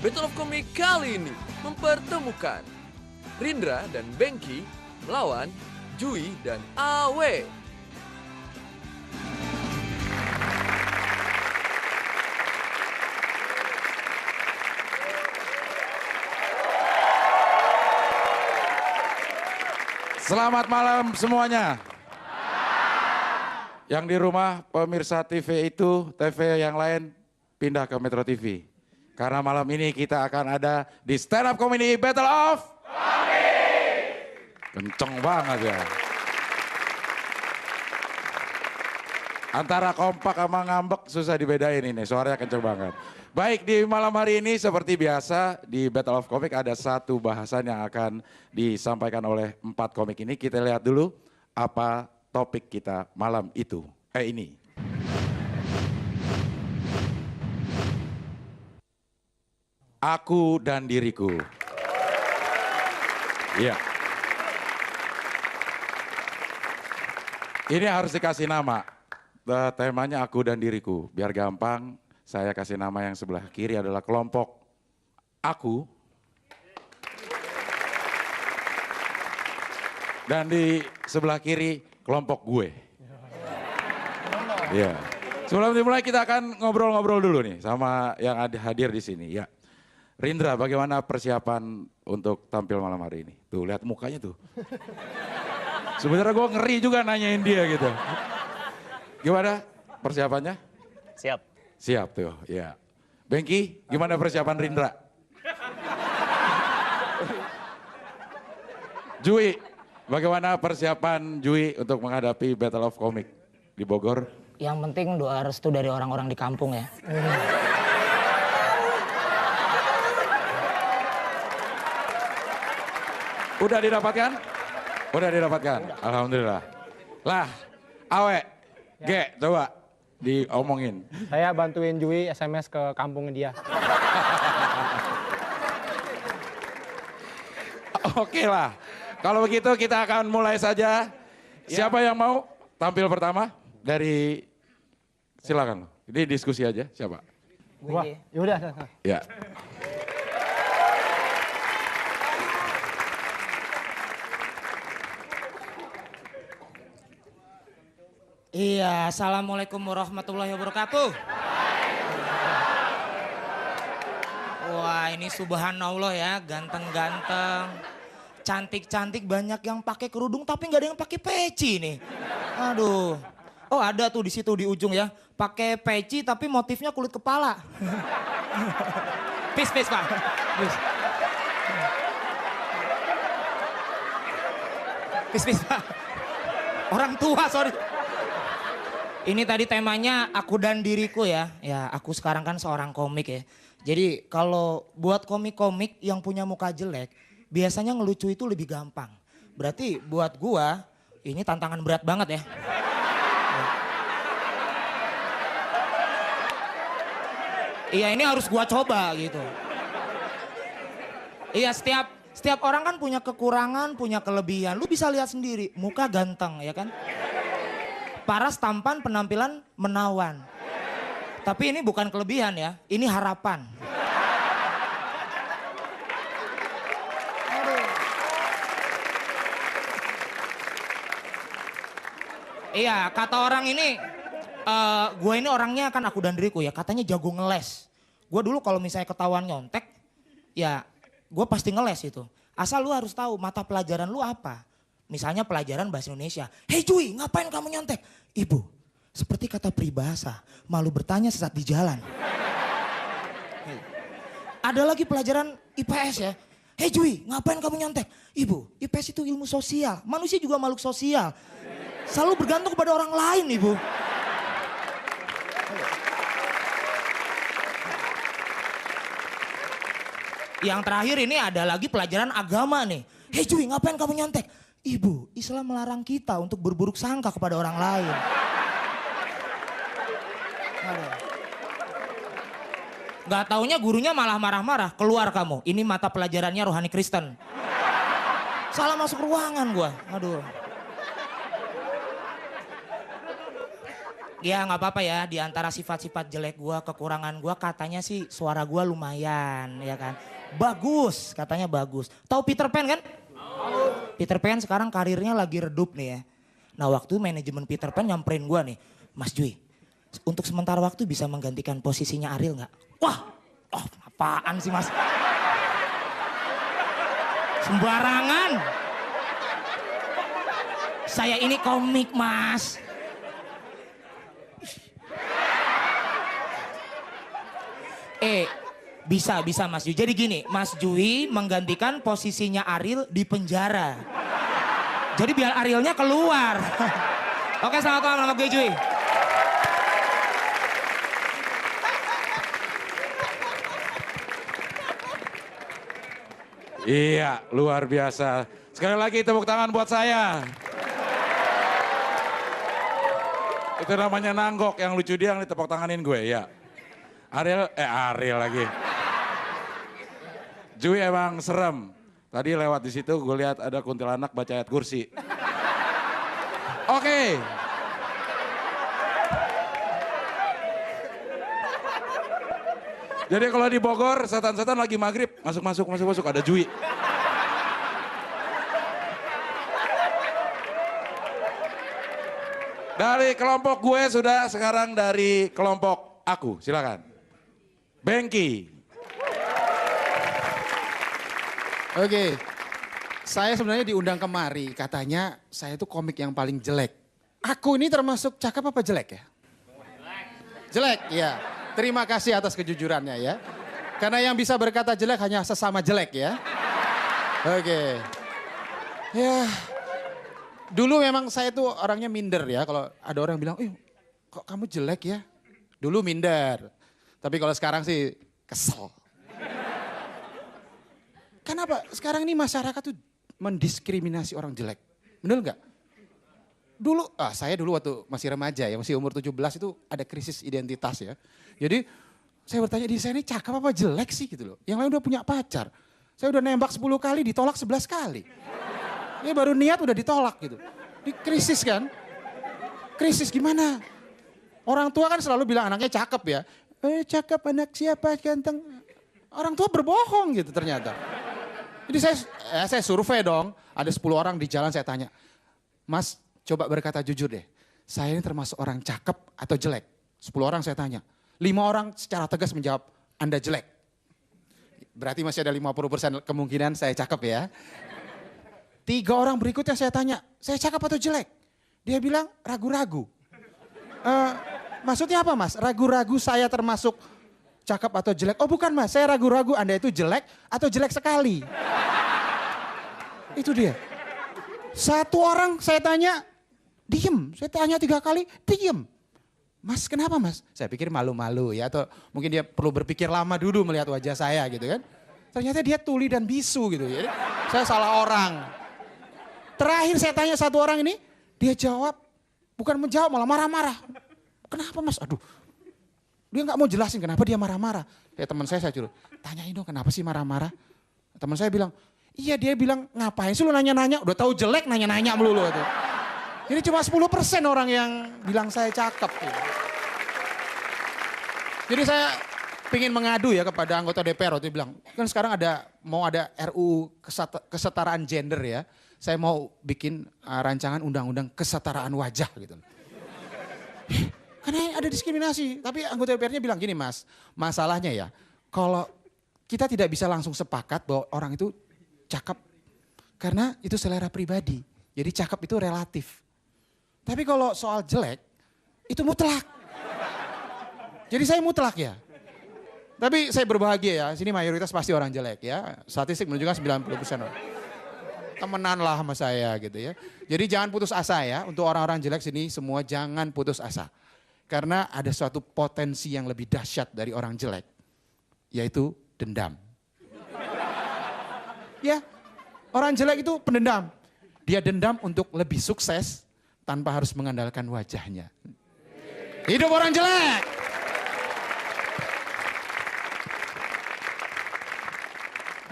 Battle of Comic kali ini mempertemukan Rindra dan Bengki melawan Jui dan Awe. Selamat malam semuanya. Yang di rumah pemirsa TV itu, TV yang lain pindah ke Metro TV. Karena malam ini kita akan ada di Stand Up Comedy Battle of Comic. Kenceng banget ya. Antara kompak sama ngambek susah dibedain ini, suaranya kenceng banget. Baik, di malam hari ini seperti biasa di Battle of Comic ada satu bahasan yang akan disampaikan oleh 4 komik ini. Kita lihat dulu apa topik kita malam itu. Ini. Aku dan diriku. Iya. Ini harus dikasih nama. Temanya aku dan diriku. Biar gampang, saya kasih nama yang sebelah kiri adalah kelompok aku. Dan di sebelah kiri kelompok gue. Iya. Sebelum dimulai kita akan ngobrol-ngobrol dulu nih sama yang hadir di sini. Ya. Rindra, bagaimana persiapan untuk tampil malam hari ini? Tuh, lihat mukanya tuh. Sebenarnya gue ngeri juga nanyain dia gitu. Gimana persiapannya? Siap. Siap tuh, ya. Bengki, gimana persiapan Rindra? Jui, bagaimana persiapan Jui untuk menghadapi Battle of Comic di Bogor? Yang penting doa restu dari orang-orang di kampung ya. Udah didapatkan? Udah didapatkan? Alhamdulillah. Lah, Awe, Ge, coba diomongin. Saya bantuin Jui SMS ke kampung dia. Oke lah, kalau begitu kita akan mulai saja. Siapa yang mau tampil pertama? Dari, silakan. Ini diskusi aja, siapa? Wah, yaudah. Ya. Iya, assalamualaikum warahmatullahi wabarakatuh. Wah, ini subhanallah ya, ganteng-ganteng, cantik-cantik, banyak yang pakai kerudung tapi nggak ada yang pakai peci nih. Aduh. Oh, ada tuh di situ di ujung ya, pakai peci tapi motifnya kulit kepala. Peace, Pak. Peace, Pak. Orang tua, sorry. Ini tadi temanya aku dan diriku ya. Ya, aku sekarang kan seorang komik ya. Jadi kalau buat komik-komik yang punya muka jelek, biasanya ngelucu itu lebih gampang. Berarti buat gua, ini tantangan berat banget ya. Iya, ini harus gua coba gitu. Iya, setiap orang kan punya kekurangan, punya kelebihan. Lu bisa lihat sendiri, muka ganteng ya kan? Paras, tampan, penampilan menawan. Tapi ini bukan kelebihan ya, ini harapan. Aduh. Iya, kata orang ini, gue ini orangnya kan aku dan diriku ya, katanya jago ngeles. Gue dulu kalau misalnya ketahuan nyontek, ya gue pasti ngeles itu. Asal lu harus tahu mata pelajaran lu apa. Misalnya pelajaran bahasa Indonesia. Hei Jui, ngapain kamu nyontek? Ibu, seperti kata peribahasa, malu bertanya sesat di jalan. Ada lagi pelajaran IPS ya. Hei Jui, ngapain kamu nyontek? Ibu, IPS itu ilmu sosial. Manusia juga makhluk sosial. Selalu bergantung kepada orang lain, Ibu. Yang terakhir ini ada lagi pelajaran agama nih. Hei Jui, ngapain kamu nyontek? Ibu, Islam melarang kita untuk berburuk sangka kepada orang lain. Gak taunya gurunya malah marah-marah. Keluar kamu, ini mata pelajarannya rohani Kristen. Salah masuk ruangan gua, aduh. Ya nggak apa-apa ya, di antara sifat-sifat jelek gua, kekurangan gua katanya sih suara gua lumayan ya kan. Bagus, katanya bagus. Tahu Peter Pan kan? Peter Pan sekarang karirnya lagi redup nih ya. Nah waktu manajemen Peter Pan nyamperin gua nih, Mas Jui, untuk sementara waktu bisa menggantikan posisinya Ariel nggak? Wah, oh apaan sih Mas? Sembarangan. Saya ini komik Mas. Bisa Mas Jui. Jadi gini, Mas Jui menggantikan posisinya Ariel di penjara. Jadi biar Arielnya keluar. Oke, selamat malam sama gue Jui. Iya, luar biasa. Sekali lagi tepuk tangan buat saya. Itu namanya nanggok, yang lucu dia yang ditepuk tanganin gue, ya. Ariel lagi. Jui emang serem. Tadi lewat di situ gue lihat ada kuntilanak baca ayat kursi. Oke. Jadi kalau di Bogor setan-setan lagi maghrib masuk ada Jui. Dari kelompok gue sudah, sekarang dari kelompok aku, silakan. Bengki. Oke, saya sebenarnya diundang kemari, katanya saya tuh komik yang paling jelek. Aku ini termasuk cakep apa jelek ya? Jelek, ya. Terima kasih atas kejujurannya ya. Karena yang bisa berkata jelek hanya sesama jelek ya. Oke. Ya, dulu memang saya tuh orangnya minder ya. Kalau ada orang bilang, kok kamu jelek ya? Dulu minder. Tapi kalau sekarang sih kesel. Kenapa? Sekarang ini masyarakat tuh mendiskriminasi orang jelek. Bener nggak? Dulu, saya dulu waktu masih remaja ya, masih umur 17 itu ada krisis identitas ya. Jadi saya bertanya, di saya ini cakep apa jelek sih gitu loh. Yang lain udah punya pacar. Saya udah nembak 10 kali, ditolak 11 kali. Ini baru niat udah ditolak gitu. Ini krisis kan? Krisis gimana? Orang tua kan selalu bilang anaknya cakep ya. Cakep anak siapa ganteng. Orang tua berbohong gitu ternyata. Jadi saya survei dong, ada 10 orang di jalan saya tanya, Mas coba berkata jujur deh, saya ini termasuk orang cakep atau jelek? 10 orang saya tanya, 5 orang secara tegas menjawab, Anda jelek. Berarti masih ada 50% kemungkinan saya cakep ya. 3 orang berikutnya saya tanya, saya cakep atau jelek? Dia bilang ragu-ragu. Maksudnya apa Mas? Ragu-ragu saya termasuk cakep atau jelek? Oh bukan Mas, saya ragu-ragu Anda itu jelek atau jelek sekali. Itu dia. 1 orang saya tanya, diem. Saya tanya 3 kali, diem. Mas kenapa Mas? Saya pikir malu-malu ya, atau mungkin dia perlu berpikir lama dulu melihat wajah saya gitu kan. Ternyata dia tuli dan bisu gitu. Jadi saya salah orang. Terakhir saya tanya 1 orang ini, dia jawab, bukan menjawab malah marah-marah. Kenapa Mas? Aduh. Dia nggak mau jelasin kenapa dia marah-marah. Ya teman saya suruh, tanyain dong kenapa sih marah-marah. Teman saya bilang, iya dia bilang ngapain sih lu nanya-nanya, udah tahu jelek nanya-nanya melulu. Jadi cuma 10% orang yang bilang saya cakep. Jadi saya pingin mengadu ya kepada anggota DPR waktu bilang, kan sekarang mau ada RUU kesetaraan gender ya. Saya mau bikin rancangan undang-undang kesetaraan wajah gitu. Karena ada diskriminasi, tapi anggota DPR-nya bilang gini Mas, masalahnya ya kalau kita tidak bisa langsung sepakat bahwa orang itu cakep karena itu selera pribadi, jadi cakep itu relatif. Tapi kalau soal jelek itu mutlak, jadi saya mutlak ya. Tapi saya berbahagia ya, sini mayoritas pasti orang jelek ya, statistik menunjukkan 90% orang. Temenan lah sama saya gitu ya. Jadi jangan putus asa ya, untuk orang-orang jelek sini semua jangan putus asa. Karena ada suatu potensi yang lebih dahsyat dari orang jelek, yaitu dendam. Ya, orang jelek itu pendendam. Dia dendam untuk lebih sukses tanpa harus mengandalkan wajahnya. Hidup orang jelek!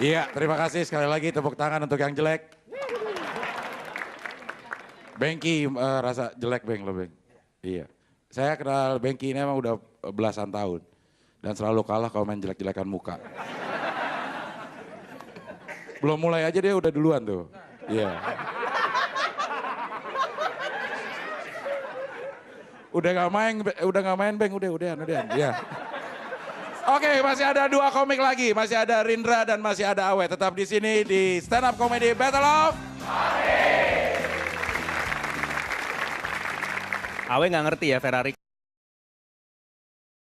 Iya, terima kasih sekali lagi tepuk tangan untuk yang jelek. Bengki rasa jelek Beng lo Beng. Iya. Saya kenal Bengki ini emang udah belasan tahun. Dan selalu kalah kalau main jelek-jelekan muka. Belum mulai aja dia udah duluan tuh. Iya. Udah gak main Beng, udah. Iya. Oke, masih ada 2 komik lagi, masih ada Rindra dan masih ada Awe. Tetap di sini di Stand Up Comedy Battle of Awe nggak ngerti ya Ferrari.